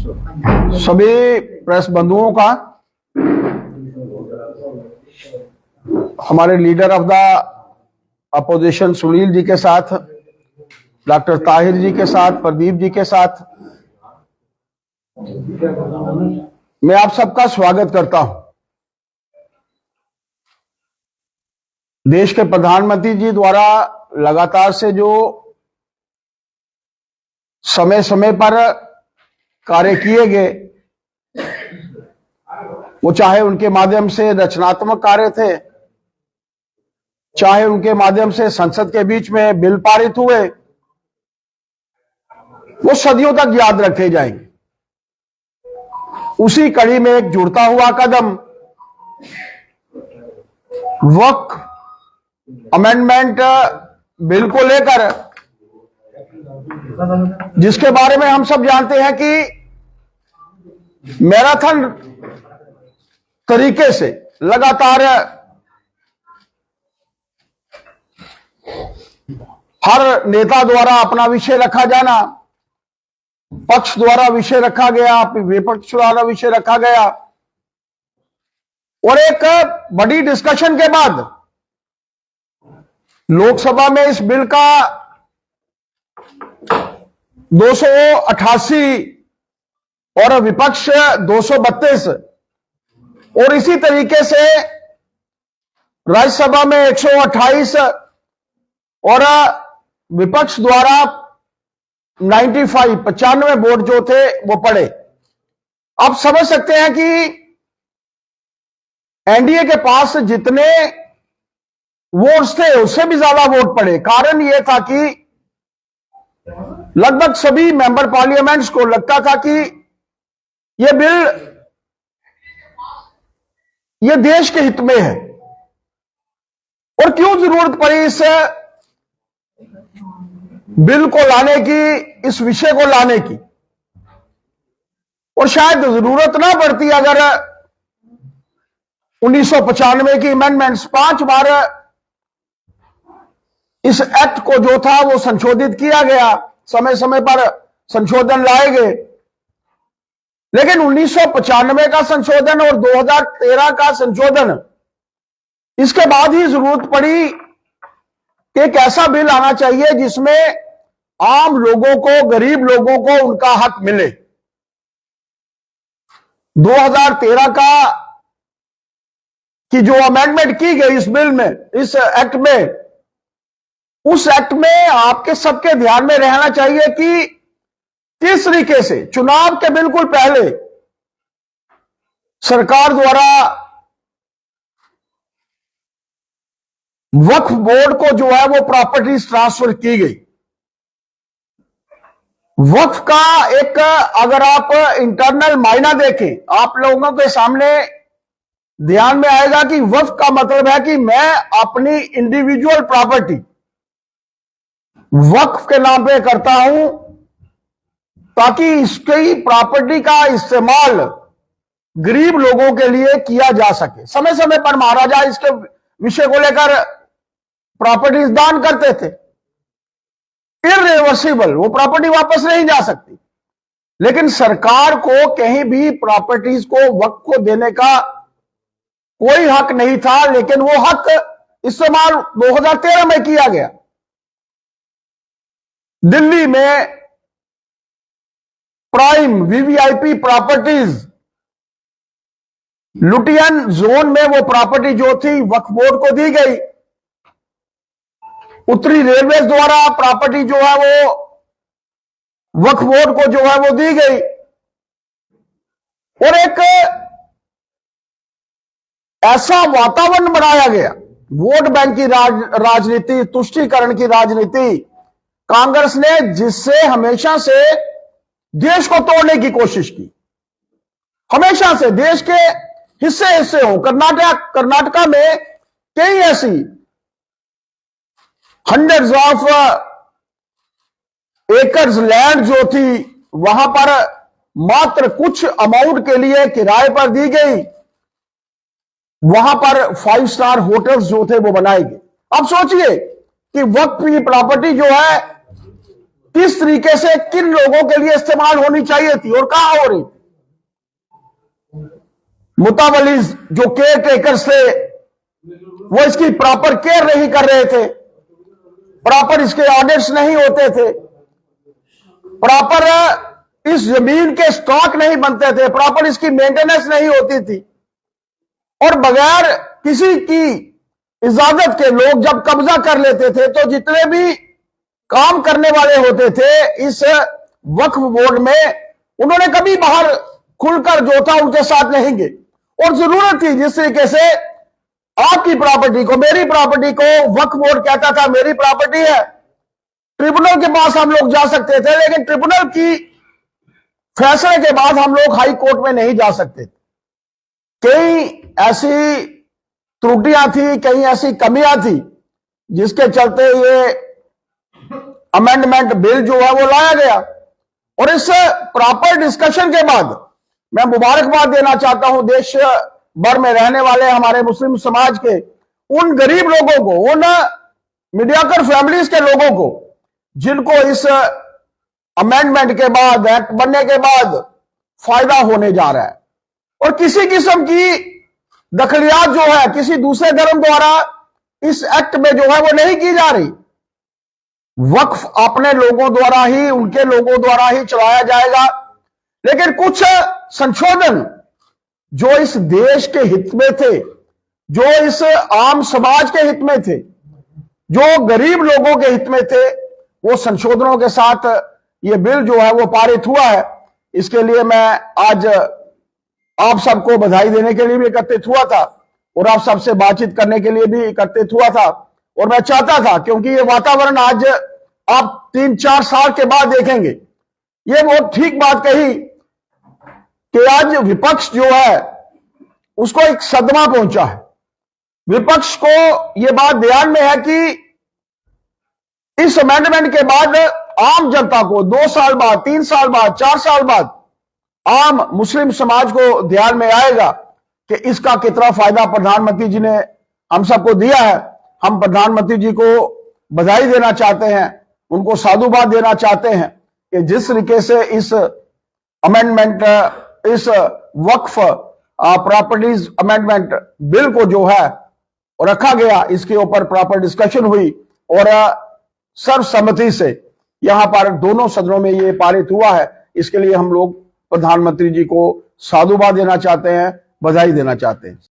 सभी प्रेस बंधुओं का हमारे leader of the opposition Sunil ji के साथ, डॉक्टर ताहिर जी के साथ, प्रदीप जी के साथ मैं आप सबका स्वागत करता हूं। देश के प्रधानमंत्री जी द्वारा लगातार से जो समय समय पर कार्य किए गए, वो चाहे उनके माध्यम से रचनात्मक कार्य थे, चाहे उनके माध्यम से संसद के बीच में बिल पारित हुए, वो सदियों तक याद रखे जाएंगे। उसी कड़ी में एक जुड़ता हुआ कदम वक्फ अमेंडमेंट बिल को लेकर, जिसके बारे में हम सब जानते हैं कि मैराथन तरीके से लगातार हर नेता द्वारा अपना विषय रखा जाना, पक्ष द्वारा विषय रखा गया, विपक्ष द्वारा विषय रखा गया, और एक बड़ी डिस्कशन के बाद लोकसभा में इस बिल का 288 और विपक्ष 232, और इसी तरीके से राज्यसभा में 128 और विपक्ष द्वारा 95 वोट जो थे वो पड़े। आप समझ सकते हैं कि एनडीए के पास जितने वोट्स थे उससे भी ज्यादा वोट पड़े। कारण यह था कि लगभग सभी मेंबर पार्लियामेंट्स को लगता था कि यह बिल यह देश के हित में है, और क्यों जरूरत पड़ी इस बिल को लाने की, इस विषय को लाने की। और शायद जरूरत ना पड़ती अगर 1995 की अमेंडमेंट्स 5 बार इस एक्ट को जो था वो संशोधित किया गया, समय समय पर संशोधन लाए गए, लेकिन 1995 का संशोधन और 2013 का संशोधन, इसके बाद ही जरूरत पड़ी कि एक ऐसा बिल आना चाहिए जिसमें आम लोगों को, गरीब लोगों को उनका हक मिले। 2013 का की जो अमेंडमेंट की गई इस बिल में, इस एक्ट में, उस एक्ट में आपके सबके ध्यान में रहना चाहिए कि किस तरीके से चुनाव के बिल्कुल पहले सरकार द्वारा वक्फ बोर्ड को जो है वो प्रॉपर्टीज ट्रांसफर की गई। वक्फ का एक, अगर आप इंटरनल मायना देखें, आप लोगों के सामने ध्यान में आएगा कि वक्फ का मतलब है कि मैं अपनी इंडिविजुअल प्रॉपर्टी वक्फ के नाम पे करता हूं, ताकि इसकी प्रॉपर्टी का इस्तेमाल गरीब लोगों के लिए किया जा सके। समय समय पर महाराजा इसके विषय को लेकर प्रॉपर्टीज दान करते थे, इररिवर्सिबल, वो प्रॉपर्टी वापस नहीं जा सकती। लेकिन सरकार को कहीं भी प्रॉपर्टीज को वक्फ को देने का कोई हक नहीं था, लेकिन वो हक इस्तेमाल 2013 में किया गया। दिल्ली में prime VVIP properties, Lutyens zone में वो प्रॉपर्टी जो थी वक्फ बोर्ड को दी गई। उत्तरी रेलवे द्वारा प्रॉपर्टी जो है वो वक्फ बोर्ड को जो है वो दी गई, और एक ऐसा वातावरण बनाया गया, वोट बैंक की राजनीति, तुष्टीकरण की राजनीति कांग्रेस ने, जिससे हमेशा से देश को तोड़ने की कोशिश की। हमेशा से देश के हिस्से हिस्से हो, कर्नाटका में कई ऐसी हंड्रेड्स ऑफ एकर्स लैंड जो थी वहां पर मात्र कुछ अमाउंट के लिए किराए पर दी गई। वहां पर 5 स्टार होटल्स जो थे वो बनाए गए। अब सोचिए कि वक्फ की प्रॉपर्टी जो है किस तरीके से किन लोगों के लिए इस्तेमाल होनी चाहिए थी और कहां हो रही थी। मुतावलीज जो केयर टेकर्स थे वो इसकी प्रॉपर केयर नहीं कर रहे थे, प्रॉपर इसके ऑडिट्स नहीं होते थे, प्रॉपर इस जमीन के स्टॉक नहीं बनते थे, प्रॉपर इसकी मेंटेनेंस नहीं होती थी, और बगैर किसी की इजाजत के लोग जब कब्जा कर लेते थे तो जितने भी काम करने वाले होते थे इस वक्फ बोर्ड में, उन्होंने कभी बाहर खुलकर जो था उनके साथ नहीं गए। और जरूरत थी जिस तरीके से आपकी प्रॉपर्टी को, मेरी प्रॉपर्टी को वक्फ बोर्ड कहता था मेरी प्रॉपर्टी है, ट्रिब्यूनल के पास हम लोग जा सकते थे, लेकिन ट्रिब्यूनल की फैसले के बाद हम लोग हाई कोर्ट में नहीं जा सकते थे। कई ऐसी त्रुटियां थी, कई ऐसी कमियां थी जिसके चलते ये अमेंडमेंट बिल जो है वो लाया गया। और इस प्रॉपर डिस्कशन के बाद मैं मुबारकबाद देना चाहता हूं देश भर में रहने वाले हमारे मुस्लिम समाज के उन गरीब लोगों को, उन मीडियाकर फैमिलीज के लोगों को जिनको इस अमेंडमेंट के बाद, एक्ट बनने के बाद फायदा होने जा रहा है। और किसी किस्म की दखलियात जो है किसी दूसरे धर्म द्वारा इस एक्ट में जो है वो नहीं की जा रही। वक्फ अपने लोगों द्वारा ही, उनके लोगों द्वारा ही चलाया जाएगा। लेकिन कुछ संशोधन जो इस देश के हित में थे, जो इस आम समाज के हित में थे, जो गरीब लोगों के हित में थे, वो संशोधनों के साथ ये बिल जो है वो पारित हुआ है। इसके लिए मैं आज आप सबको बधाई देने के लिए भी एकत्रित हुआ था और आप सबसे बातचीत करने के लिए भी एकत्रित हुआ था। और मैं चाहता था, क्योंकि ये वातावरण आज आप 3-4 साल के बाद देखेंगे, ये बहुत ठीक बात कही कि आज विपक्ष जो है उसको एक सदमा पहुंचा है। विपक्ष को यह बात ध्यान में है कि इस अमेंडमेंट के बाद आम जनता को 2 साल बाद, 3 साल बाद, 4 साल बाद आम मुस्लिम समाज को ध्यान में आएगा कि इसका कितना फायदा प्रधानमंत्री जी ने हम सबको दिया है। हम प्रधानमंत्री जी को बधाई देना चाहते हैं, उनको साधुवाद देना चाहते हैं कि जिस तरीके से इस अमेंडमेंट, इस वक्फ प्रॉपर्टीज अमेंडमेंट बिल को जो है रखा गया, इसके ऊपर प्रॉपर डिस्कशन हुई और सर्वसम्मति से यहां पर दोनों सदनों में ये पारित हुआ है। इसके लिए हम लोग प्रधानमंत्री जी को साधुवाद देना चाहते हैं, बधाई देना चाहते हैं।